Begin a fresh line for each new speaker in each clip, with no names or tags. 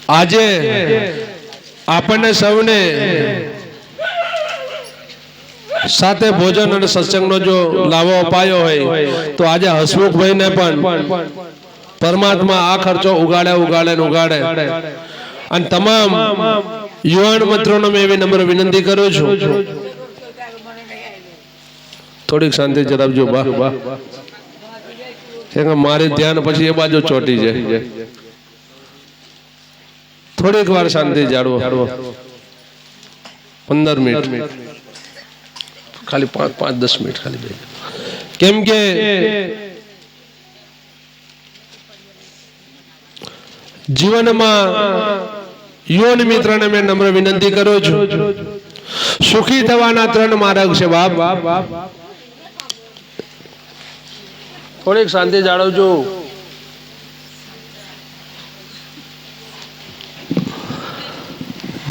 આજે આપણને સૌને સાથે ભોજન અને સત્સંગનો જો લાવો અપાયો હોય તો આજે હસમુખભાઈને પણ પરમાત્મા આ ખર્ચો ઉગાડે અને તમામ યુવાન મિત્રોને મેં એવી નમ્ર વિનંતી કરું છું, થોડીક શાંતિ જરાવજો બા, મારે ધ્યાન પછી એ બાજુ ચોટી જાય, થોડીક વાર શાંતિ જાળવો, 15 મિનિટ ખાલી 5-10 મિનિટ ખાલી, કેમ કે જીવનમાં યુવાન મિત્રને મેં નમ્ર વિનંતી કરું છું, સુખી થવાના 3 માર્ગ છે બાપ, થોડીક શાંતિ જાળવજો.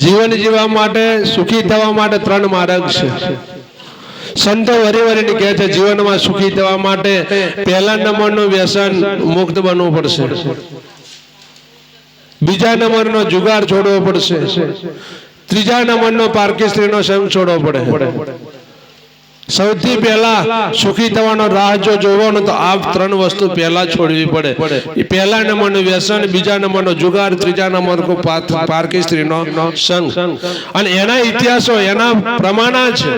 જીવન જીવવા માટે, સુખી થવા માટે 3 માર્ગ છે. સંતો વરી કહે છે જીવનમાં સુખી થવા માટે પહેલા નંબરનું વ્યસન મુક્ત બનવું પડશે, બીજા નંબરનો જુગાર છોડવો પડશે, ત્રીજા નંબરનો પારકી સ્ત્રીનો સંગ છોડવો પડે. સૌથી પહેલા સુખી થવાનો રાહ જો જોવાનો તો આ 3 વસ્તુ પહેલા છોડવી પડે. પહેલા નંબરનું વ્યસન, બીજા નંબરનો જુગાર, ત્રીજા નંબર પારકી સ્ત્રીનો સંગ. અને એના ઇતિહાસો એના પ્રમાણ છે.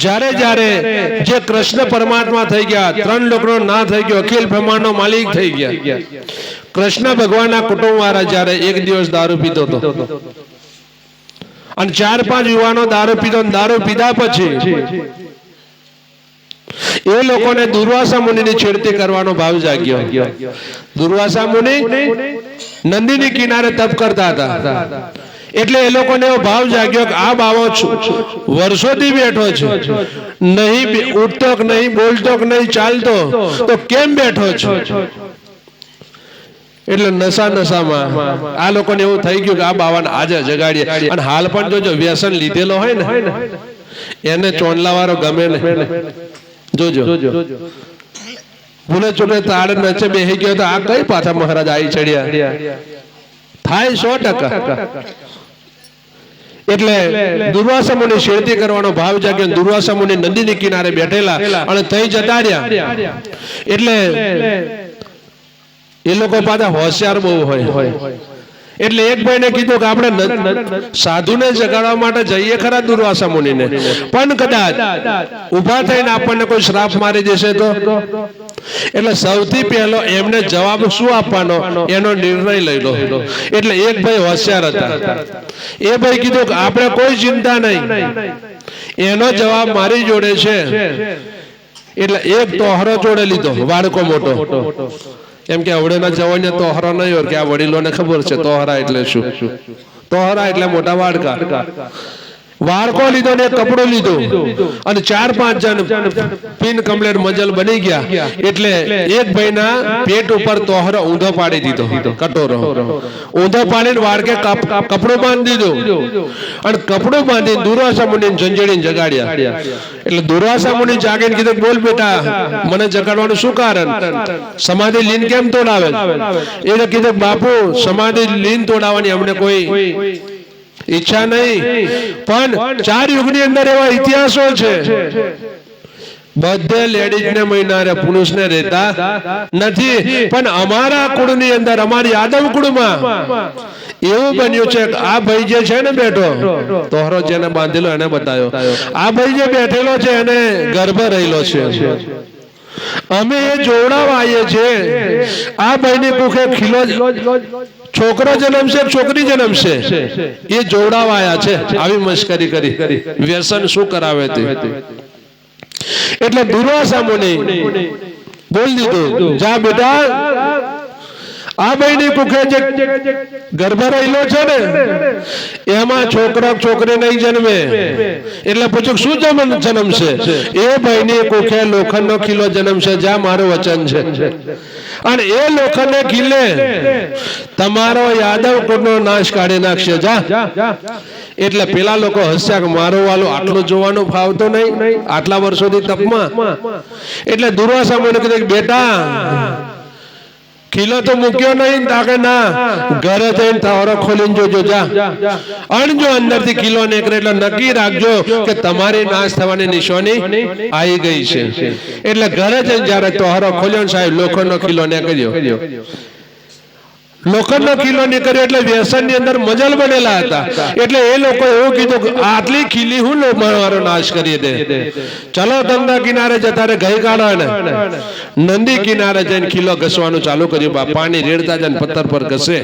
જ્યારે જ્યારે જે કૃષ્ણ પરમાત્મા થઈ ગયા, 3 લોકનો ના થઈ ગયો, અખિલ બ્રહ્માંડનો માલિક થઈ ગયા, કૃષ્ણ ભગવાનના કુટુંબ વાળા જ્યારે એક દિવસ દારૂ પીતો હતો અને 4-5 યુવાનો દારૂ પીધો, દારૂ પીધા પછી એ લોકોને દુર્વાસા મુનિની છેડતી કરવાનો ભાવ જાગ્યો. દુર્વાસા મુનિ નંદીની કિનારે તપ કરતા હતા, એટલે એ લોકોને એવો ભાવ જાગ્યો કે આ બાવો વર્ષોથી બેઠો છે, નહીં ઉઠતો કે નહીં બોલતો કે નહીં ચાલતો, તો કેમ બેઠો છે? એટલે નશામાં આ લોકોને એવું થઈ ગયું કે આ બાવાને આજે જગાડીએ. અને હાલ પણ જોજો, વ્યસન લીધેલો હોય ને એને ચોંડલા વાળો ગમે ને, જોજો ભૂલે ચૂકે તાળ નચે બેસી ગયો તો આ કઈ પાછા મહારાજ આવી ચડ્યા થાય 100%. એટલે દુર્વાસા મુનિ શેરતી કરવાનો ભાવ જાગ્યો. દુર્વાસા મુનિ નદીની કિનારે બેઠેલા અને તઈ જતા રહ્યા. એટલે એ લોકો પાછા હોશિયાર બહુ હોય, એટલે એક ભાઈને કીધું કે આપણે સાધુને જગાડવા માટે જઈએ ખરા દુર્વાસા મુનિને, પણ કદાચ ઉભા થઈને આપણને કોઈ શ્રાપ મારી દેશે તો. એટલે સૌથી પહેલો એમને જવાબ શું આપવાનો એનો નિર્ણય લઈ લો. એટલે એક ભાઈ હોશિયાર હતા, એ ભાઈ કીધું કે આપણે કોઈ ચિંતા નહીં, એનો જવાબ મારી જોડે છે. એટલે એક તોહરો જોડે લીધો, વાડકો મોટો, એમ કે અવડેના જવાને તોહરો નહીં હોય કે આ વડીલોને ખબર છે તોહરા એટલે શું. તોહરા એટલે મોટા વાડકા. વાડકો લીધો ને કપડો લીધો અને 4-5 જણ પિન કમ્પ્લેટ મંજલ બની ગયા. એટલે એક ભાઈના પેટ ઉપર તોહરો ઊંધો પાડી દીધો, કટોરો ઊંધો પાડીને વાડકે કપડો બાંધી દીધો અને કપડો બાંધી દુર્વાસા મુનિને ઝંઝેડીને જગાડ્યા. એટલે દુર્વાસા મુનિ જાગીને કીધું બોલ બેટા, મને જગાડવાનું શું કારણ? સમાધિ લીન કેમ તોડાવે? એને કીધું બાપુ સમાધિ લીન તોડાવવાની અમને કોઈ ઈચ્છા નહીં, પણ 4 યુગની અંદર એવા ઇતિહાસો છે બધે લેડીઝ ને મહિના પુરુષ ને રહેતા નથી, પણ અમારા કુળની અંદર, અમારી યાદવ કુળમાં એવું બન્યું છે કે આ ભાઈ જે છે ને બેઠો તોહરો જેને બાંધેલો એને બતાવ્યો, આ ભાઈ જે બેઠેલો છે એને ગર્ભ રહેલો છે. અમે એ જોડાવા આવીએ છીએ, આ ભાઈની કુખે ખીલો છોકરો જન્મશે, છોકરી જન્મશે, એ જોડાવા આયા છે. આવી મસ્કરી કરી, વ્યસન શું કરાવે તે. એટલે દુર્વાસા મુનિ બોલ દીધું, જા બેટા, આ ભાઈની કુખે જે ગર્ભ રહેલો છે ને એમાં છોકરો છોકરી નહીં જન્મે. એટલે પૂછ્યું શું જન્મશે? એ ભાઈની કુખે લોખંડનો ખીલો જન્મશે, જ્યાં મારું વચન છે. અને એ લોખંડને ખીલે તમારો યાદવ કુળનો નાશ કાઢી નાખશે, જા. એટલે પેલા લોકો હસ્યા કે મારો વાલો આટલું જોવાનું ફાવતો નહીં આટલા વર્ષોથી તપમાં. એટલે દુર્વાસા મુનિએ કીધું બેટા ખીલો તો મૂક્યો નહીં તાકે ના ઘરે જઈને તારો ખોલીને જોજો જા અને જો અંદરથી ખીલો નીકળે એટલે નક્કી રાખજો કે તમારી નાશ થવાની નિશાની આવી ગઈ છે. એટલે ઘરે જઈને જ્યારે તોહરો ખોલ્યો ને સાહેબ લોખંડનો ખીલો નીકળ્યો. લોખંડનો ખીલો નીકળ્યો એટલે વ્યસનની અંદર મજલ બનેલા હતા. એટલે એ લોકો એવું કીધું આટલી ખીલી હું મારો નાશ કરી દે. ચલો ગંગા કિનારે જતા રે ગઈ કાઢો ને નંદી કિનારે જઈને ખીલો ઘસવાનું ચાલુ કર્યું. બા પાણી રેડતા જાય પથ્થર પર ઘસે.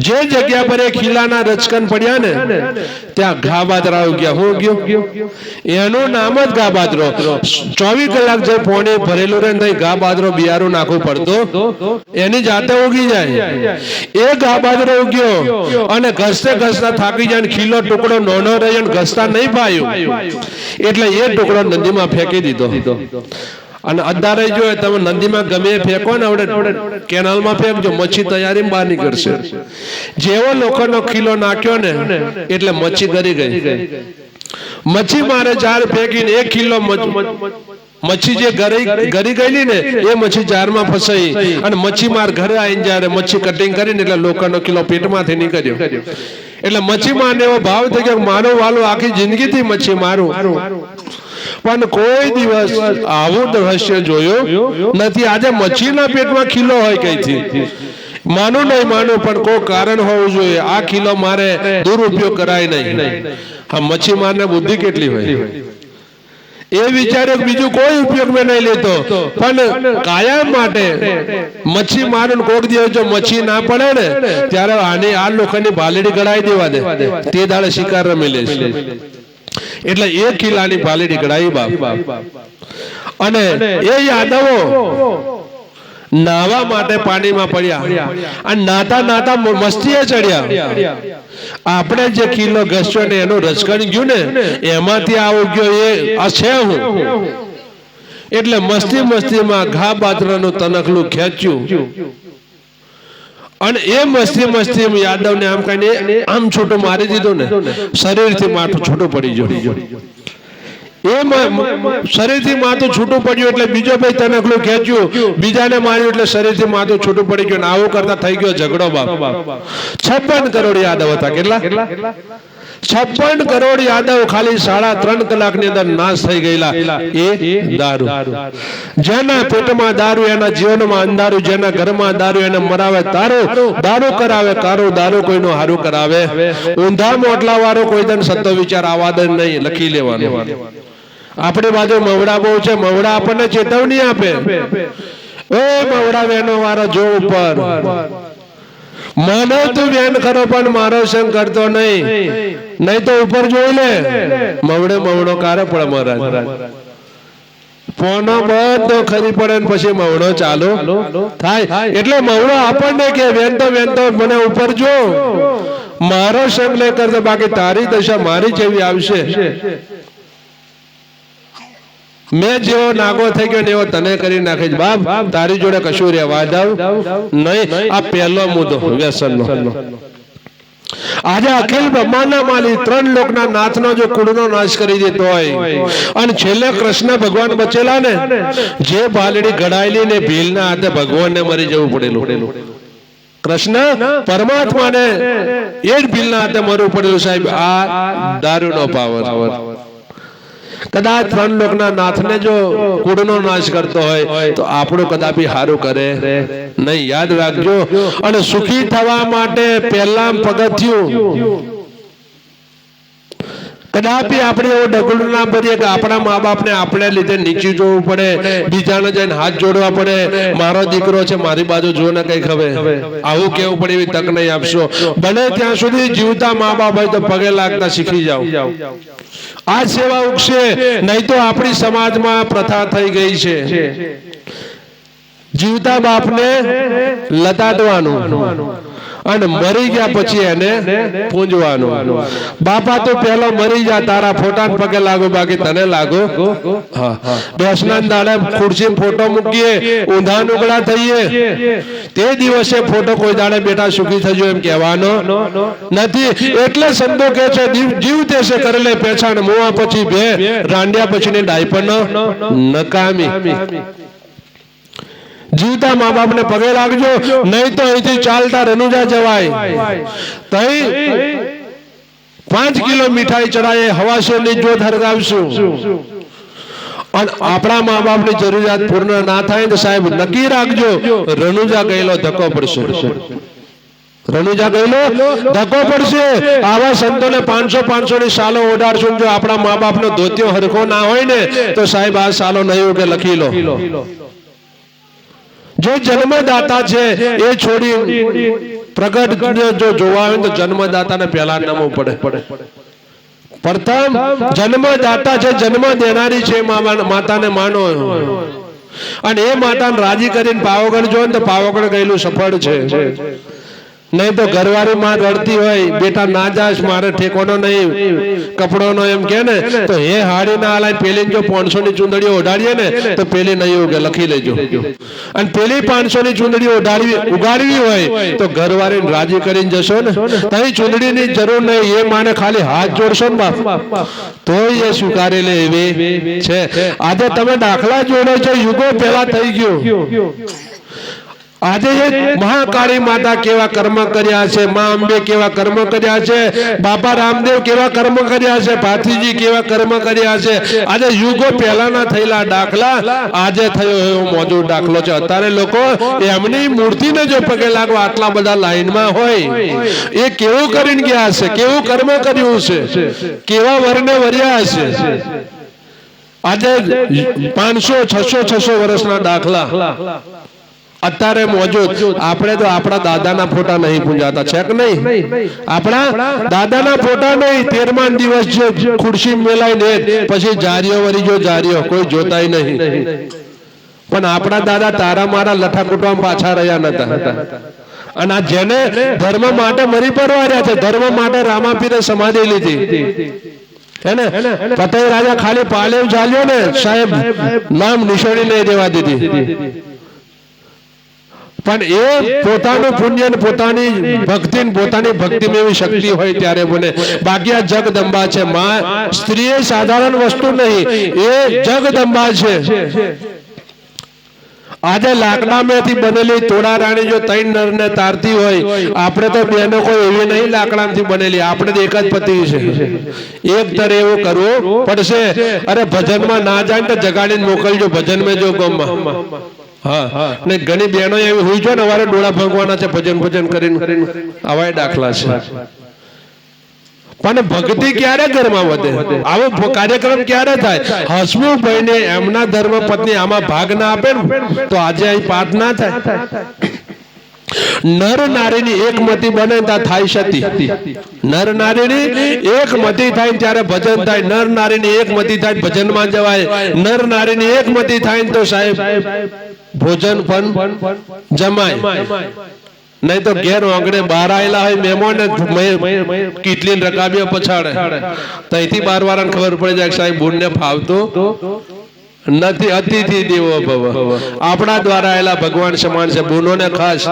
જે જગ્યા પર એ ખીલાના રચકન પડ્યા ને ત્યાં ઘા બાજરા ઉગ્યા. હું ગયો એનું નામ જ ઘા બાજરો. 24 કલાક જે પોણી ભરેલું રહે ને ઘા બાજરો બિયારું નાખવું પડતું એની જાતે ઉગી જાય. એ ઘા બાજરો ઉગ્યો અને ઘસતે ઘસતા થાકી જાય. ખીલો ટુકડો નાનો રહ્યો ને ઘસતા નહીં પાયું એટલે એ ટુકડો નદીમાં ફેંકી દીધો. અને અત્યારે જો તમે નદીમાં ગમે ફેંકો ને આવડે કેનાલમાં ફેંકજો મચ્છી તૈયારી બહાર નીકળશે. જેવો લોખંડનો ખીલો નાખ્યો ને એટલે મચ્છી ગરી ગઈ. મચ્છી મારે ચાર ફેંકીને એક ખીલો મચ્છી જે ગરી ગયેલી ને એ મચ્છી જારમાં ફસાઈ અને મચ્છી માર ઘરે આવીને જ્યારે મચ્છી કટિંગ કરીને એટલે લોખંડનો કિલો પેટમાંથી નીકળ્યો. એટલે મચ્છી મારને એવો ભાવ થઈ ગયો મારો વાલો આખી જિંદગીથી મચ્છી મારું. પણ કોઈ દિવસ આવું દ્રશ્ય જોયો નથી. આજે મચ્છીના પેટમાં ખીલો હોય કઈથી માનું નહીં માનું પણ કોઈ કારણ હોવું જોઈએ. આ ખીલો મારે દુરુપયોગ કરાય નહીં. આ મચ્છી મારને બુદ્ધિ કેટલી હોય એ વિચાર્યો બીજું કોઈ ઉપયોગ મેં નહીં લેતો. પણ કાયમ માટે મચ્છી મારું કોક દિવસ જો મચ્છી ના પડે ને ત્યારે આની આ લોકોની ભાલેડી ગળાઈ દેવા દે. તે દાડે શિકાર રમી લે. એટલે એ કિલ્લાની ભાલેડી ગળાઈ બાપ. અને એ યાદવો નાવા માટે પાણીમાં પડ્યા અને નાતા નાતા મસ્તીએ ચડ્યા. આપણે જે કિલ્લો ઘસ્યો ને એનું રચકણ ગયું ને એમાંથી આવો ગયો એ છે હું. એટલે મસ્તી મસ્તીમાં ઘા બાજરાનું તનખલું ખેંચ્યું અને એ મસ્તી યાદવને આમ કહીને આમ છૂટું મારી દીધો ને શરીરથી માથું છૂટું પડી ગયું. એ શરીરથી માથું છૂટું પડ્યું એટલે બીજો ભાઈ તનખલું ખેંચ્યું બીજાને માર્યું એટલે શરીરથી માથું છૂટું પડી ગયું. આવું કરતા થઈ ગયો ઝઘડો બાપ. 56 કરોડ યાદવ હતા. કેટલા 56 કરોડ યાદવ ખાલી 3.5 કલાકની અંદર નાશ થઈ ગયેલા. એ દારૂ જેના પેટમાં દારૂ એના જીવનમાં અંધારું. જેના ઘરમાં દારૂ એને મરાવે તારો. દારૂ કરાવે કારો. દારૂ કોઈનો હારું કરાવે. ઊંધા મોટલા વાળો કોઈ દન સત્તો વિચાર આવા દે નહીં. લખી લેવાનું. આપણી બાજુ મવડા બહુ છે. મવડા આપણને ચેતવણી આપે એ મવડા વેનો વાળો જો ઉપર મને તું વેન કરો પણ મારો સંગ કરતો નહીં તો ઉપર જોઈ લે. મવડો કારે પડે મહારાજ. પોનો બધો ખરી પડે ને પછી મવડો ચાલુ થાય. એટલે મવડો આપણને કે વેન તો મને ઉપર જો મારો સંગ લે કરતો બાકી તારી દશા મારી જેવી આવશે. મેં જેવો નાગો થઈ ગયો ને એવો તને કરી નાખીશ બાપ. તારી જોડે કશું રહેવા દઉં નહીં. આ પહેલો મુદ્દો વ્યસનનો. આજે અખિલ બ્રહ્માંડના માલિક 3 લોકના નાથનો જો કુળનો નાશ કરી દેતો હોય અને છેલ્લે કૃષ્ણ ભગવાન બચેલા ને જે ભાલડી ઘડાયેલી ને ભીલના હાથે ભગવાનને મરી જવું પડેલું. કૃષ્ણ પરમાત્માને એ જ ભીલના હાથે મરવું પડેલું સાહેબ. આ દારૂનો પાવર. કદાચ 3 લોકના નાથને જો કુળનો નાશ કરતો હોય તો આપણું કદાપી સારું કરે નહીં. યાદ રાખજો. અને સુખી થવા માટે પહેલા પગથિયું કદાપી આપણે એવો ડગલું ના ભરીએ કે આપણા મા બાપને આપણે લીધે નીચું જોવું પડે. બીજાને જઈને હાથ જોડવા પડે. મારો દીકરો છે મારી બાજુ જો ને કઈ ખબર આવું કેવું પડે એવી તક નહીં આપશો. બને ત્યાં સુધી જીવતા મા બાપ હોય તો પગે લાગતા શીખી જાઓ. આ સેવા ઉગશે. નહીં તો આપણી સમાજમાં પ્રથા થઈ ગઈ છે જીવતા બાપને લતાડવાનું અને મરી ગયા પછી એને પૂંજવાનું. બાપા તો પહેલો મરી જા તારા ફોટા પગે લાગો બાકી તને લાગો. બેસના દાડે ખુરશી ફોટો મૂકીએ ઊંધા નુકડા થઈએ તે દિવસે ફોટો કોઈ દાડે બેટા સુખી થજો એમ કહેવાનો નથી. એટલે સંતો કે છે જીવ તેસે કરેલે પેછાણ મુવા પછી બે રાંડ્યા પછીની ડાયપર નકામી. જીવતા મા બાપને પગે લાગજો, નહીં તો અહીંથી ચાલતા રનુજા જવાય. તઈ 5 કિલો મીઠાઈ ચડાય, હવાસોની જોત હરગાવશું. અને આપણા મા બાપની જરૂરિયાત પૂર્ણ ના થાય તો સાહેબ નક્કી રાખજો, રનુજા ગયેલો ધક્કો પડશે. રનુજા ગયેલો ધક્કો પડશે. આવા સંતોને 500 ની સાલો ઓઢાડશું. જો આપણા મા બાપનો ધોતિયો હરખો ના હોય ને તો સાહેબ આ સાલો નહીં કે લખી લો. જો જન્મદાતા છે એ છોડી પ્રગટ જો જોવા હોય તો જન્મદાતાને પહેલા નમવું પડે. પ્રથમ જન્મદાતા છે, જન્મ દેનારી છે માતાને માનો. અને એ માતાને રાજી કરીને પાવાગઢ જો ને તો પાવાગઢ ગયેલું સફળ છે. નહીં તો ઘરવાળી માં રડતી હોય, બેટા ના જાશ, મારે ઠેકોનો નહીં કપડોનો, એમ કે ને તો એ હાડી ના હાલાય. પેલી જો 500 ની ચૂંદડીઓ ઓઢાડીએ ને તો પેલી નહીં ઉગે, લખી લેજો. અને પેલી 500 ની ચૂંદડી ઉગાડવી હોય તો ઘરવાળીને રાજી કરીને જશો ને, તઈ ચૂંદડીની જરૂર નહીં. એ માને ખાલી હાથ જોડશો ને બાપ તોય એ સ્વીકારી લે એવી છે. આજે તમે દાખલા જોડો છો, યુગો પહેલા થઈ ગયું. આજે મહાકાળી માતા કેવા કર્મ કર્યા છે, મા અંબે કેવા કર્મ કર્યા છે, બાબા રામદેવ કેવા કર્મ કર્યા છે, ભાથીજી કેવા કર્મ કર્યા છે. આજે યુગો પહેલાના થયેલા દાખલા આજે થયો એવો મોજો દાખલો છે. અત્યારે લોકો એમની મૂર્તિને જો પગે લાગવા આટલા બધા લાઈનમાં હોય, એ કેવું કરીને ગયા હશે, કેવું કર્મ કર્યું છે, કેવા વરને વર્યા હશે. આજે 500-600 વર્ષના દાખલા અત્યારે મોજૂદ. આપણે તો આપણા દાદાના ફોટા નહીં પૂંજાતા છે કે નહીં? આપણા દાદાના ફોટા નહીં. 13મા દિવસ જો ખુરશી મેલાઈને પછી જારીઓ વરી જો જારીઓ કોઈ જોતાય નહીં. પણ આપણા દાદા તારા મારા લઠા કુટવામાં પાછા રહ્યા નતા. અને આ જેને ધર્મ માટે મરી પરવાર્યા છે, ધર્મ માટે રામાપીરે સમાધિ લીધી હે ને. ફતેહ રાજા ખાલી પાલેવ ચાલ્યો ને સાહેબ, નામ નિશાની નહીં દેવા દીધી. પણ એ પોતાનું પુણ્ય ને પોતાની ભક્તિ ને પોતાની ભક્તિમાં એવી શક્તિ હોય ત્યારે બોલે. બાકી આ જગદંબા છે. માં સ્ત્રી એ સાધારણ વસ્તુ નહીં, એ જગદંબા છે. આજે લાકડામાંથી બનેલી તોડા રાણી જો 3 નરને તારતી હોય, આપણે તો બેનો કોઈ એવી નહીં લાકડામાંથી બનેલી, આપણે તો એક જ પતિ છે. એક તર એવું કરવું પડશે. અરે ભજનમાં ના જાય તો જગાડીને મોકલજો, ભજનમાં જો ગમમાં. હા, ને ઘણી બહેનો એવી હોય છે ને અમારે ડોળા ભાંગવાના છે ભજન કરીને, આવા દાખલા છે. પણ ભક્તિ ક્યારે ઘરમાં વધે? આવો કાર્યક્રમ ક્યારે થાય? હસમુખભાઈ ને એમના ધર્મ પત્ની આમાં ભાગ ના આપે ને તો આજે અહીં પાઠ ના થાય. નર નારીની એકમતી બને ત્યાં થાય સતી. નર નારીની એકમતી થાય ત્યારે ભજન થાય. નર નારીની એકમતી થાય ભજનમાં જવાય. નર નારીની એકમતી થાય તો સાહેબ ભોજન પણ જમાય. નહીં તો ઘેર આંગણે બહાર આવેલા હોય મહેમાન કીટલી રકાબીઓ પછાડે, ત્યાંથી 12 વાળાને ખબર પડી જાય સાહેબ બુનને ફાવતો નથી. અતિથિ દેવો ભવ. આપણા દ્વારા આવેલા ભગવાન સમાન છે. બુનોને ખાસ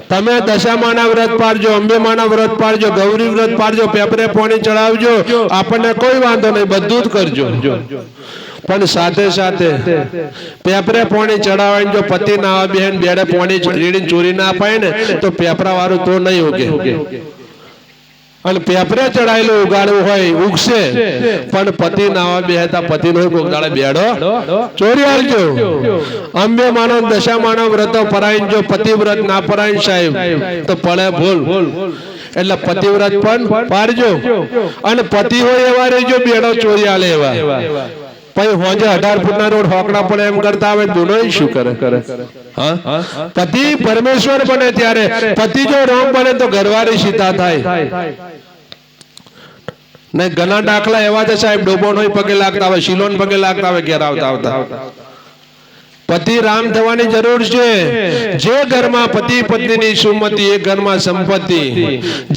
તમે દશામાના વ્રત પાડજો, અંબેમાના વ્રત પાડજો, ગૌરી વ્રત પાડજો, પેપરે પોણી ચડાવજો, આપણને કોઈ વાંધો નહીં, બધું જ કરજો. પણ સાથે સાથે પેપરે પોણી ચડાવાય જો પતિ ના આવે બેન બેડે પોણી રેડીને ચોરી ના અપાય ને તો પેપરા વાળું તો નહીં ઉગે. અને પેપરે ચડાયેલું ઉગાડવું હોય ઉગશે, પણ પતિ ના આવે બેહતા પતિ નો ઉગાડે બેડો ચોરી આવજો. અંબે માનો દશા માનો વ્રતો પરાઈન જો પતિવ્રત ના પરાઈન સાહેબ તો પડે ભૂલ. એટલે પતિવ્રત પણ પાડજો. અને પતિ હોય એવા રહેજો, બેડો ચોરી આલે એવા. પછી હોજે 18 ફૂટના રોડ હોકડા પડે એમ કરતા આવે દુનો શું કરે? હા, પતિ પરમેશ્વર બને ત્યારે. પતિ જો રામ બને તો ઘરવાળી સીતા થાય. ને ઘણા દાખલા એવા છે સાહેબ, ડોબોનો પગે લાગતા હોય, શિલોન પગે લાગતા હોય, ઘેર આવતા. પતિ રામ થવાની જરૂર છે. જે ઘરમાં પતિ પત્નીની સુમતિ એ ઘરમાં સંપત્તિ,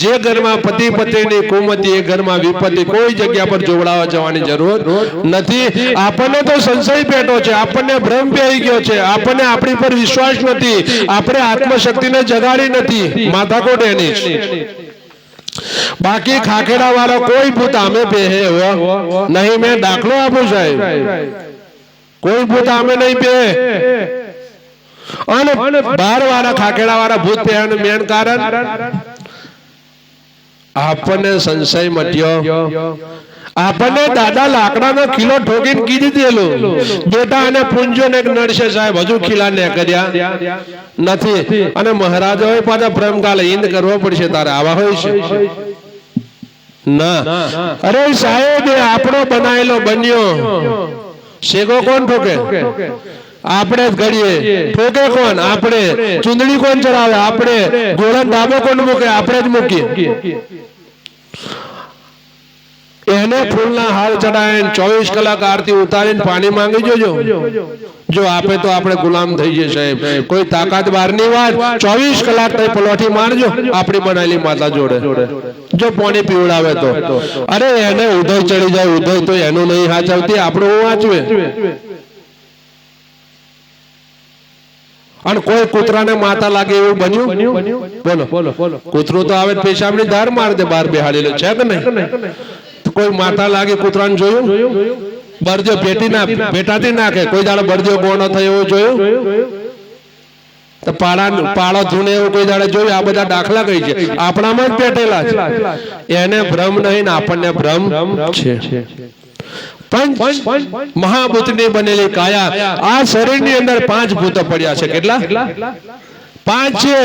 જે ઘરમાં પતિ પત્નીની કુમતિ એ ઘરમાં વિપત્તિ. કોઈ જગ્યા પર જોવડાવવા જવાની જરૂર નથી. આપણને તો સંશય પેટો છે, આપણને ભ્રમ પેઈ ગયો છે, આપણને આપણી પર વિશ્વાસ નથી, આપણે આત્મશક્તિને જગાડી નથી. માથાકોટ એની બાકી ખાખેડા વાળો કોઈ ભૂત આમે પહેરે નહીં. મેં દાખલો આપું સાહેબ, કોઈ ભૂત આમે નહીં પે. અને 12 વાળા ખાકેડા વાળા ભૂત પહેરવાનું મેન કારણ આપણને સંશય મટ્યો. આપણને દાદા લાકડાનો કિલો ઠોકીને કીધી દેલું બેટા અને પૂંજો ને નડશે સાહેબ હજુ ખીલા ને કર્યા નથી અને મહારાજો પાછા ભ્રમ કાલે ઈંદ કરવો પડશે તારે આવા હોય છે ના. અરે સાહેબ આપણો બનાવેલો બન્યો શેગો કોણ ઠોકે? આપણે જ ઘડીએ. ઠોકે કોણ? આપણે. ચૂંદડી કોણ ચડાવે? આપણે. ઘોડા ડાબો કોણ મૂકે? આપણે જ મૂકીએ. એને ફૂલના હાર ચડાવીને 24 કલાક આરતી ઉતારીને પાણી માંગી જોજો. જો આપે તો આપણે ગુલામ થઈ જઈએ સાહેબ. કોઈ તાકાત બહારની વાત 24 કલાક તઈ પલોઠી મારજો આપણી બનાવેલી માતા જોડે. જો પાણી પીવડાવે તો અરે એને ઉધઈ ચડી જાય. ઉધઈ તો એનું નહીં હાચવતી, આપણું હું વાંચવે. અને કોઈ કૂતરાને માતા લાગે એવું બન્યું? બોલો. કૂતરું તો આવે પેશાબની ધાર માર દે બહાર બેહાડેલો છે કે નહીં? કોઈ માતા લાગે કૂતરાને જોયું? બરજો પેટાથી નાખે. કોઈ દાડો બરજો કોનો થયો એવો જોયું? તો પાળો ધૂણે એવું કોઈ દાડે જોયું? આ બધા દાખલા કઈ છે આપણામાં જ પેટેલા છે. એને ભ્રમ નહીં ને આપણને ભ્રમ છે. મહાભૂતની બનેલી કાયા. આ શરીરની અંદર 5 ભૂતો પડ્યા છે. કેટલા? 5 છે.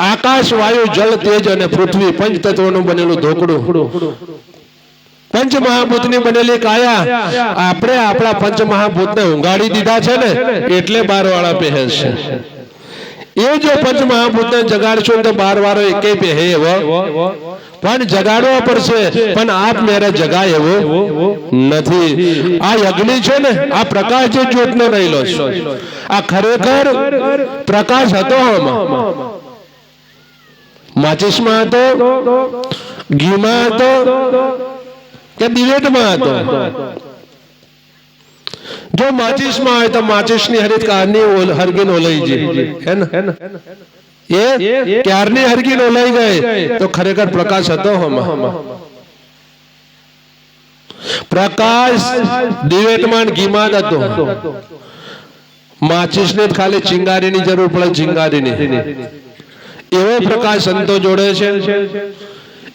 આકાશ, વાયુ, જળ, તેજ અને પૃથ્વી. 5 તત્વોનું બનેલું ધોકડું. પંચ મહાભૂતની બનેલી કાયા. આપણે આપણા પંચ મહાભૂતને ઊંઘાડી દીધા છે ને એટલે 12 વાળા પહેર છે. એ જો પંચ મહાભૂતને જગાડશો તો 12 વાળો એકે પહેરે એવો પણ જગાડવો પડશે. પણ આપ મેરે જગાય એવો નથી. આ અગ્નિ છે ને, આ પ્રકાશ જે જ્યોતનો રહેલો છે, આ ખરેખર પ્રકાશ હતો. માચિસમાં હતો, ઘીમાં હતો કે દિવેટમાં હતો? જો માચિસમાં હોય તો માચિસની હરિત કારની હરગીન ઓલાઈ ગઈ હે ને? એ ક્યારની હરગીન ઓલાઈ ગઈ તો ખરેખર પ્રકાશ હતો. પ્રકાશ દિવેટમાં ઘીમાં હતો. માચિસને ખાલી ચિંગારીની જરૂર પડે, ચિંગારીની. એવો પ્રકાશ સંતો જોડે છે.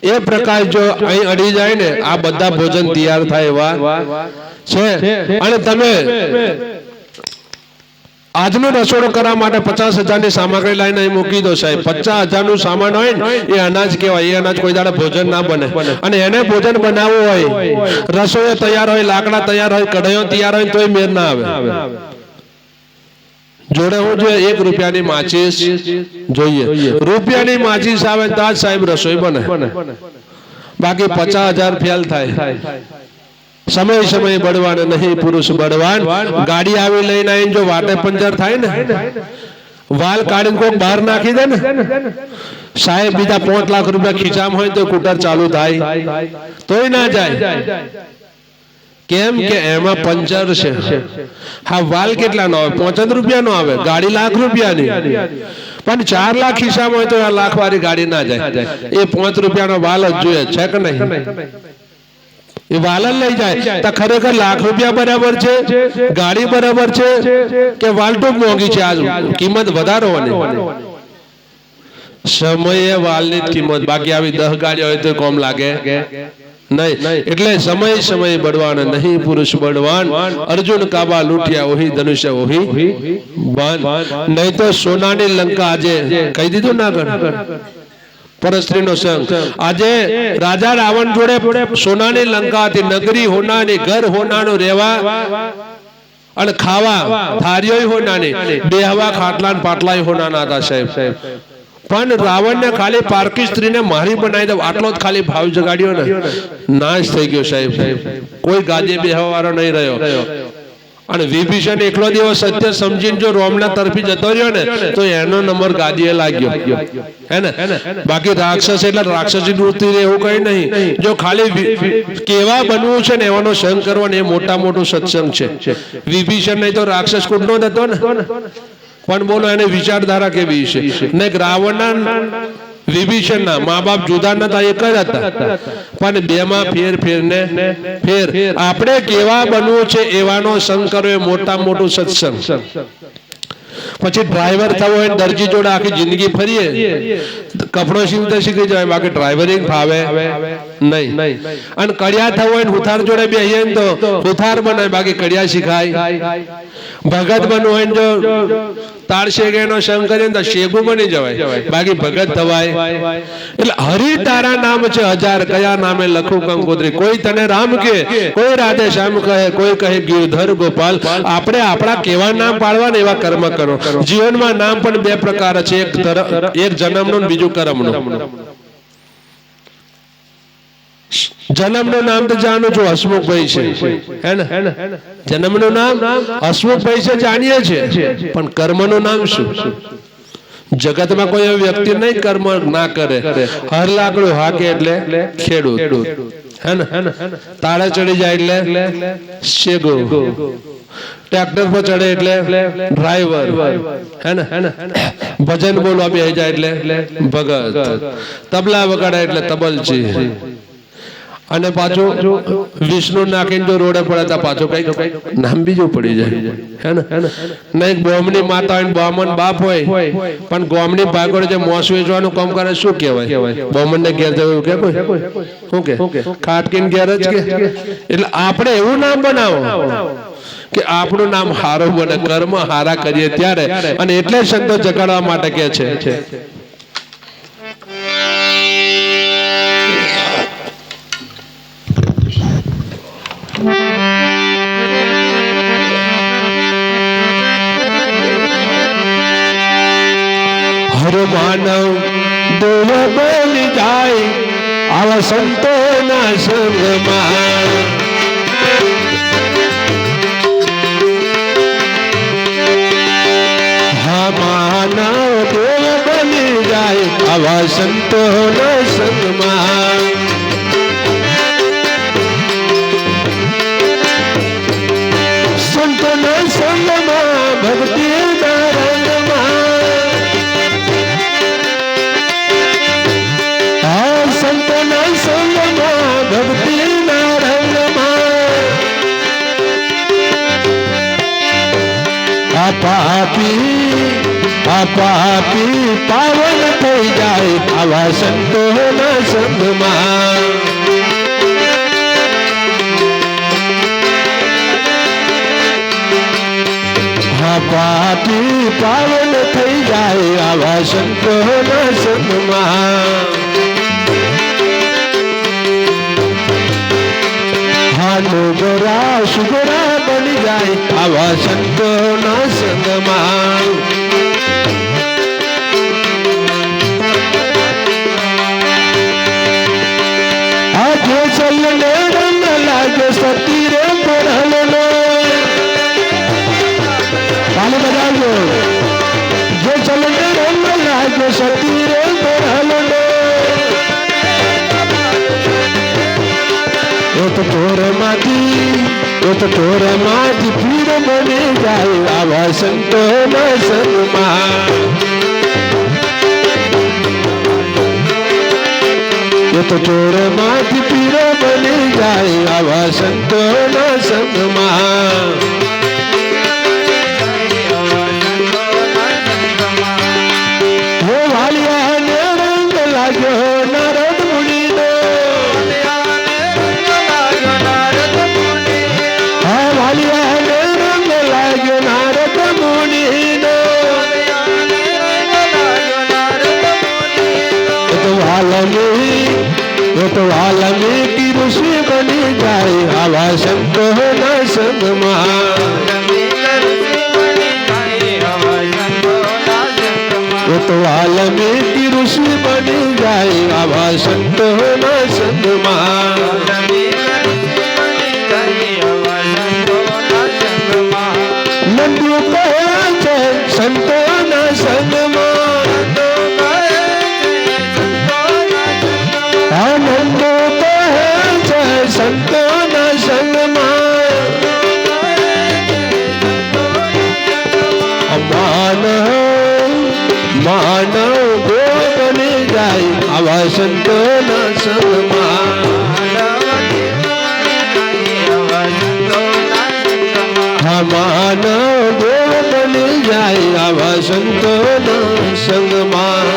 એ પ્રકાશ જો અહીં અડી જાય ને આ બધા ભોજન તૈયાર થાય એવા છે. અને તમે આજનું રસોડું કરવા માટે 50,000 ની સામગ્રી લાઈને અહીં મૂકી દો સાહેબ. 50,000 નું સામાન હોય ને એ અનાજ કહેવાય. એ અનાજ કોઈ દાડે ભોજન ના બને. અને એને ભોજન બનાવવું હોય, રસોઈ તૈયાર હોય, લાકડા તૈયાર હોય, કઢાઈઓ તૈયાર હોય તોય મેર ના આવે. જોડે હું જોઈએ 1 રૂપિયાની માચીસ જોઈએ. રૂપિયાની માચીસ આવે તો જ સાહેબ રસોઈ બને. બાકી 50,000 ફેલ થાય. સમય બળવાન નહીં પુરુષ બળવાન. ગાડી આવી લઈને આવીને જો વાટે પંચર થાય ને, વાલ કાઢીને કોક બહાર નાખી દે ને સાહેબ, બીજા 5 લાખ રૂપિયા ખીચામાં હોય તો કુટર ચાલુ થાય તોય ના જાય. કેમ કે એમાં પંચર છે. હા, વાલ કેટલા નો આવે? 5 રૂપિયાનો આવે. ગાડી લાખ રૂપિયાની. પણ 4 લાખ ખિસ્સામાં હોય તો 1 લાખ વાળી ગાડી ના જાય. એ 5 રૂપિયાનો વાલ જ જોઈએ છે કે નહીં? એ વાલ જ લઈ જાય તો ખરેખર લાખ રૂપિયા બરાબર છે? ગાડી બરાબર છે કે વાલટુક મોંઘી છે? આજ કિંમત વધારો ને સમયે વાલની કિંમત. બાકી આવી 10 ગાડી હોય તો કોમ લાગે નહીં. એટલે સમય બળવાન નહીં પુરુષ બળવાન. અર્જુન કાબા લૂંટ્યા ઓહી ધનુષ્ય ઓહી બાણ. નહીં તો સોનાની લંકા આજે કહી દીધું ના ગણ પરસ્ત્રીનો સંગ. આજે રાજા રાવણ જોડે સોનાની લંકા હતી. નગરી હોનાની, ઘર હોનાનું, રહેવા અને ખાવા થારીઓ હોનાની, બેહવા ખાટલા પાટલા હોનાના હતા સાહેબ. પણ રાવણને ખાલી પારકી સ્ત્રીને મારી બનાવી દે આટલો જ ખાલી ભાવ જગાડ્યો ને નાશ થઈ ગયો સાહેબ. કોઈ ગાદે બેહવા વાળો નહીં રહ્યો. અને વિભીષણ એકલો દિવસ સત્ય સમજીને જો રોમના તરફી જતો રહ્યો ને તો એનો નંબર ગાદીએ લાગ્યો હે ને. બાકી રાક્ષસ એટલે રાક્ષસી વૃત્તિ એવું કઈ નહીં. જો ખાલી કેવા બનવું છે ને એવાનો સંગ કરવાનો એ મોટું સત્સંગ છે. વિભીષણ નહીં તો રાક્ષસ કુટનો જ હતો ને. પણ બોલો એને વિચારધારા કેવી છે ને? રાવણના વિભીષણના મા બાપ જુદા નતા, એક જ હતા. પણ બેમાં ફેર. આપણે કેવા બનવું છે એવાનો સંગ કરો એ મોટું સત્સંગ. પછી ડ્રાઈવર થવો હોય દરજી જોડે આખી જિંદગી ફરીએ કપડો સીવતા શીખી જાય બાકી ડ્રાઈવરિંગ ફાવે નહીં અને કડિયા થવો હોય હુથાર જોડે બેહીએ ને તો હુથાર બનાય બાકી કડિયા શીખાય ભગત બનવું હોય જો તાળશેગે નો સંગ કરીએ તો શેગુ બની જવાય બાકી ભગત થવાય એટલે હરિ તારા નામ છે હજાર કયા નામે લખું કંકોત્રી કોઈ તને રામ કે કોઈ રાધે શ્યામ કહે કોઈ કહે ગિરધર ગોપાલ આપણે આપણા કેવા નામ પાડવા ને એવા કર્મ કરો જીવનમાં નામ પણ બે પ્રકાર છે એક જન્મનું ને બીજું કર્મનું જન્મનું નામ તો જાણું છું હસમુખભાઈ છે હે ને જન્મનું નામ હસમુખભાઈ છે જાણીએ છીએ પણ કર્મનું નામ શું જગતમાં કોઈ એવો વ્યક્તિ નહીં કર્મ ના કરે હર લાકડું હાકે એટલે ખેડૂત હે ને તાળે ચડી જાય એટલે શેગો ટ્રેક્ટર પર ચડે એટલે ડ્રાઈવર હે ને ભજન બોલવા બેસી જાય એટલે ભગત તબલા વગાડે એટલે તબલચી અને પાછું વિષ્ણુ નાખીને જો રોડે પડે પાછું કઈક નામ બીજું પડી જાય હે ને નહીં ગોમની માતા હોય બ્રાહ્મણ બાપ હોય પણ ગોમની ભાગોળે જે મોસ વેચવાનું કામ કરે શું કહેવાય બ્રાહ્મણ ને ઘેર જવું કે કોઈ શું કે ખાટકીને ઘેર જ કે એટલે આપણે એવું નામ બનાવો કે આપણું નામ હારું બને કર્મ હારા કરીએ ત્યારે અને એટલે સંતો જગાડવા માટે કે છે હર માનવ દેવ બની જાય આવા સંતોના સંગમાં હા માનવ દેવ બની જાય આવા સંતોના સંગમાં સંતોના સંગમાં ભક્તિ પાપી પાવન થઈ જાય આવા સંતોના સંગમાં પાપી પાવન થઈ જાય આવા સંતોના સંગમાં હાનુગરા સુગરા બની જાય આવા સંતોના સંગમાં આજે ચલને રંગ લાગે સતી રે પડહલનો તાલી બજાવજો જે ચલને રંગ લાગે સતી રે પડહલનો તો ચોરમાંથી પીર બની જાય આવા સંતોના સંગમાં તો ચોરમાંથી પીર બની જાય આવા સંતોના સંગમાં હો વાલિયાને રંગ લાગ્યો નારદ મુનિનો વાલિયાને રંગ લાગ્યો નારદ મુનિનો તો વાલ્મીકી ઋષિ બની જાય આવા સંતોના સંગમાં તો વાલ્મીકી ઋષિ બની જાય આવા સંતોના સંગમાં નંદુ કહે છે સંતોના સંગમાં આનંદો કહે છે સંતોના સંગમાં માનવ ગો બની જાય આવા સંતોના સંગમાં માનવ ગો બની જાય આવા સંતોના સંગમાં.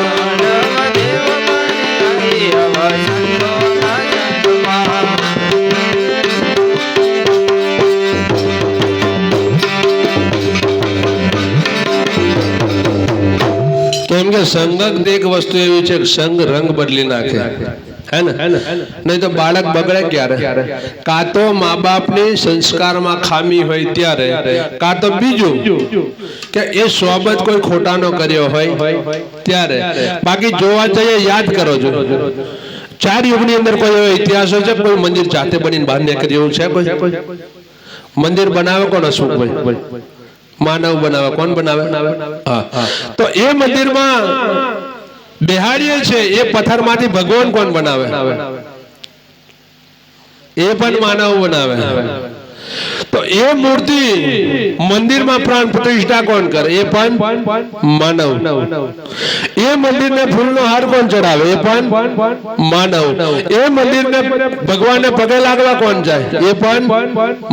કેમ કે સંગત એક વસ્તુ એવી છે કે સંગ રંગ બદલી નાખે, હે ને? નહીં તો બાળક બગડે ક્યારે? કાં તો મા બાપની સંસ્કારમાં ખામી હોય ત્યારે, કાં તો બીજું કે એ સોબત કોઈ ખોટાનો કર્યો હોય ત્યારે. બાકી જોવા જઈએ, યાદ કરો છો 4 યુગની અંદર કોઈ એવો ઇતિહાસ છે કોઈ મંદિર જાતે બનીને બહાર નીકળે એવું છે? કોઈ મંદિર બનાવે કોણ? અશોકભાઈ માનવ બનાવે. કોણ બનાવે? હા. તો એ મંદિરમાં બેહાડીએ છે એ પથ્થરમાંથી ભગવાન કોણ બનાવે? એ પણ માનવ બનાવે. તો એ મૂર્તિ મંદિરમાં પ્રાણ પ્રતિષ્ઠા કોણ કરે? એ પણ માનવ. એ મંદિરને ફૂલનો હાર કોણ ચડાવે? એ પણ માનવ. એ મંદિરને ભગવાનને પગે લાગવા કોણ જાય? એ પણ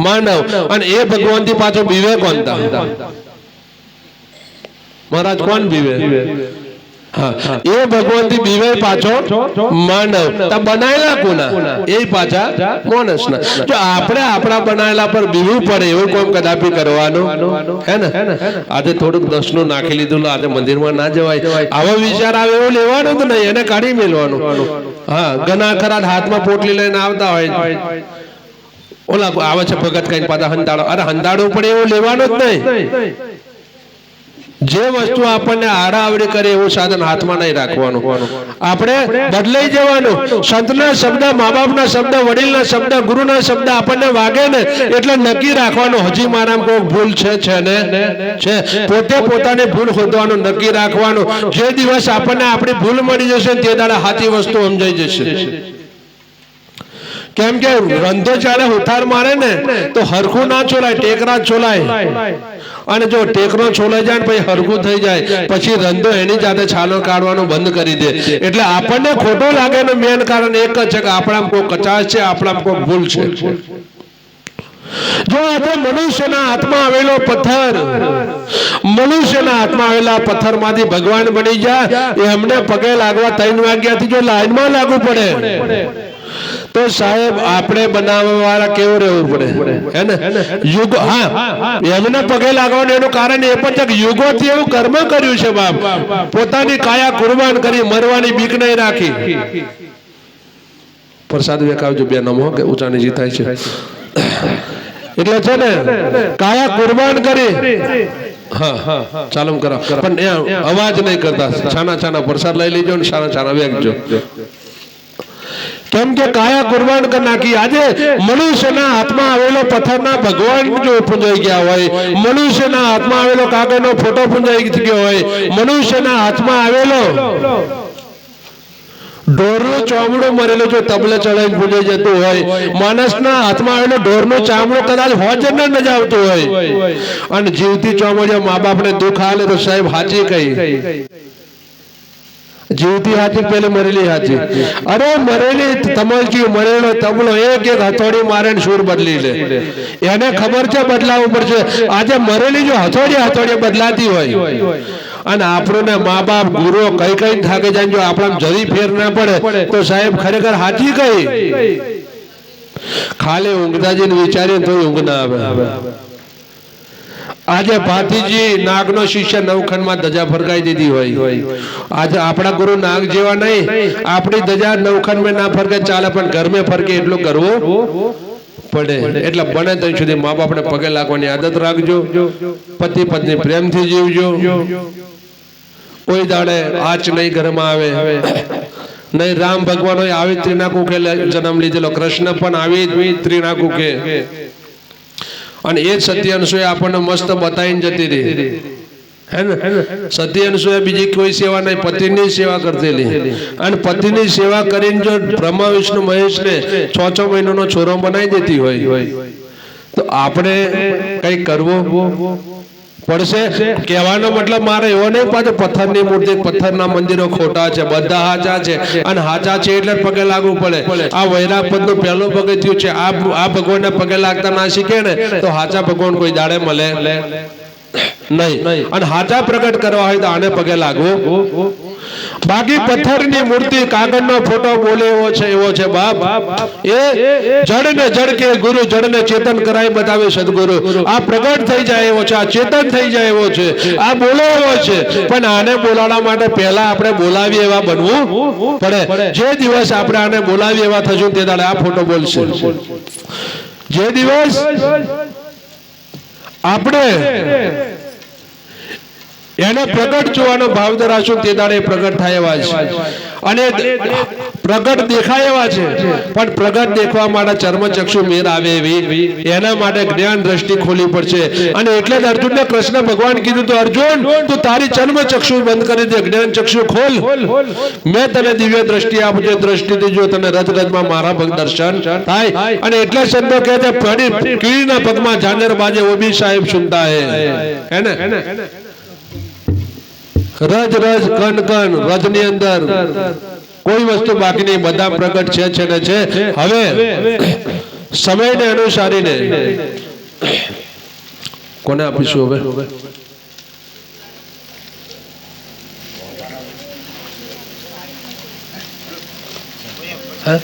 માનવ. અને એ ભગવાનથી પાછો બીવે કોણ? મહારાજ કોણ બીવે? એ ભગવાન થી બીવે પાછો માનવ. બનાયેલા કોના? એ પાછા માણસના. જો આપણે આપણા બનાયેલા પર બીવવું પડે એવું કોમ કદાપી કરવાનું, હે ને? આજે થોડુંક 10 નું નાખી લીધું, આજે મંદિરમાં ના જવાય, આવો વિચાર આવે એવું લેવાનું જ નહીં, એને કાઢી મેલવાનું. હા, ઘણા ખરા હાથમાં પોટલી લઈને આવતા હોય, ઓલા આવે છે ભગત કઈ પાછા હંતાડો. અરે હંતાડવું પડે એવું લેવાનું જ નહીં. જે વસ્તુ આપણને આડાવડી કરે એવું સાધન હાથમાં નહીં રાખવાનું. આપણે બદલાઈ જવાનું. સંતના શબ્દ, મા બાપના શબ્દ, વડીલના શબ્દ, ગુરુના શબ્દ આપણને વાગે ને એટલે નક્કી રાખવાનું હજી મારામાં કોઈ ભૂલ છે ને છે. પોતે પોતાની ભૂલ શોધવાનું નક્કી રાખવાનું. જે દિવસ આપણને આપણી ભૂલ મળી જશે તે દાડે સાચી વસ્તુ સમજાઈ જશે. કેમ કે રંધો ચાલે ઉથાર મારે ને તો હરખું ના છોલાય, ટેકરા છોલાય. અને જો ટેકરો છોલાઈ જાય પછી હરખું થઈ જાય પછી રંધો એની જાતે છાલો કાઢવાનું બંધ કરી દે. એટલે આપણને ખોટો લાગે એનું મેન કારણ એક જ છે કે આપણામાં કોઈ કચાશ છે, આપણામાં કોઈ ભૂલ છે. જો આપણે મનુષ્યના હાથમાં આવેલો પથ્થર, મનુષ્યના હાથમાં આવેલા પથ્થરમાંથી ભગવાન બની જાય, એમને પગે લાગવા 3 વાગ્યાથી જો લાઈનમાં લાગવું પડે તો સાહેબ આપણે બનાવવા વાળા કેવું રહેવું પડે, હે ને? યુગ, હા, એમને પગે લાગવાનું એનું કારણ એ પણ છે કે યુગોથી એવું કર્મ કર્યું છે બાપ, પોતાની કાયા કુરબાન કરી, મરવાની બીક નહીં રાખી. પ્રસાદ વેકાવજો બે નમો કે ઊંચા નીચી થાય છે એટલે છે ને કાયા કુરબાન કરી. હા, ચાલુ કરો પણ અવાજ નહીં કરતા. છાના છાના પ્રસાદ લઈ લેજો ને છાના છાના વેચજો. કેમ કે કાયા કુરબાન કરી નાખી. આજે મનુષ્યના હાથમાં આવેલો પથ્થરના ભગવાન જો પૂંજાઈ ગયા હોય, મનુષ્યના હાથમાં આવેલો કાગળનો ફોટો પૂંજાઈ ગયો હોય, મનુષ્યના હાથમાં આવેલો ઢોરનું ચામડું મરેલું જો તબલે ચડાઈને પૂજાઈ જતું હોય, માણસના હાથમાં આવેલો ઢોરનું ચામડું કદાચ હોજને ન જ આવતું હોય, અને જીવતી ચોમડીઓ મા બાપને દુઃખ આલે તો સાહેબ હાચી કહી. જીવતી હાથી પેલી મરેલી હાથી. અરે મરેલી તમલકી મરેલો તબલો એક હથોડી મારે સુર બદલી લે. એને ખબર છે બદલાવું પડશે. આજે મરેલી જો હથોડી બદલાતી હોય અને આપણને મા બાપ ગુરુ કઈ થાકી જાય, જો આપણા જરી ફેર ના પડે તો સાહેબ ખરેખર હાથી કઈ. ખાલી ઊંઘતા જઈને વિચારીએ તો ઊંઘ ના આવે. આજે ભાતીજી નાગનો શિષ્ય નવખંડમાં ધજા ફરકાઈ દીધી હોય. આજે આપણા ગુરુ નાગ જેવા નહીં, આપણી ધજા નવખંડમાં ના ફરકે ચાલે પણ ઘરમાં ફરકે એટલું કરવું પડે. એટલે બને ત્યાં સુધી મા બાપને પગે લાગવાની આદત રાખજો. પતિ પત્ની પ્રેમથી જીવજો. કોઈ દાડે આચ નહીં ઘરમાં આવે નહીં. રામ ભગવાન આવી ત્રિના કુખે જન્મ લીધેલો, કૃષ્ણ પણ આવી ત્રિના કુખે. અને એ સત્ય અનસૂએ આપણને મસ્ત બતાવીને જતી રહી, હે ને? સત્ય અનસૂએ બીજી કોઈ સેવા નહીં, પતિની સેવા કરતેલી. અને પતિની સેવા કરીને જો બ્રહ્મા વિષ્ણુ મહેશને 6 મહિનાનો છોરો બનાવી દેતી હોય તો આપણે કઈ કરવું પડશે. કહેવાનો મતલબ મારે એવો નહીં પાછો પથ્થરની મૂર્તિ, પથ્થરના મંદિરો ખોટા છે, બધા હાચા છે અને હાચા છે એટલે પગે લાગવું પડે. આ વૈરાગ પદનું પહેલું પગથિયું છે. આ ભગવાનને પગે લાગતા ના શીખે ને તો હાચા ભગવાન કોઈ દાડે મળે નહીં. અને હાચા પ્રગટ કરવા હોય તો આને પગે લાગવું. બાકી પથ્થરની મૂર્તિ કાગળનો ફોટો બોલે એવો છે બાપ. એ જડ ને જડ કે ગુરુ, જડ ને ચેતન કરાય બતાવે સદગુરુ. આ પ્રગટ થઈ જાય એવો છે, આ ચેતન થઈ જાય એવો છે, આ બોલે એવો છે. પણ આને બોલાવવા માટે પહેલા આપણે બોલાવીએ એવા બનવું પડે. જે દિવસ આપણે આને બોલાવીએ એવા થશું તે દાડે આ ફોટો બોલશે. જે દિવસ આપણે એને પ્રગટ જોવાનો ભાવ ધરાશું તે દાડે પ્રગટ થાય એવા છે. અને પ્રગટ દેખાય એવા છે, પણ પ્રગટ દેખવા માટે ચર્મચક્ષુ મેર આવે એવી એના માટે જ્ઞાન દ્રષ્ટિ ખોલવી પડશે. અને એટલે જ અર્જુનને કૃષ્ણ ભગવાન કીધું તો અર્જુન તું તારી ચર્મચક્ષુ બંધ કરી દે, જ્ઞાન ચક્ષુ ખોલ, મેં તને દિવ્ય દ્રષ્ટિ આપું છું. દ્રષ્ટિથી જો તને રથગતમાં મારા ભગ દર્શન થાય. અને એટલે શબ્દો કહે છે કીડીના પગમાં ઝાંઝર બાજે વો ભી સાહેબ સુનતા હે ને. રજ રજ કણ કણ રજની અંદર કોઈ વસ્તુ બાકી નહીં, બધા પ્રગટ છે ને છે. હવે સમયને અનુસારીને કોને આપીશું હવે? હા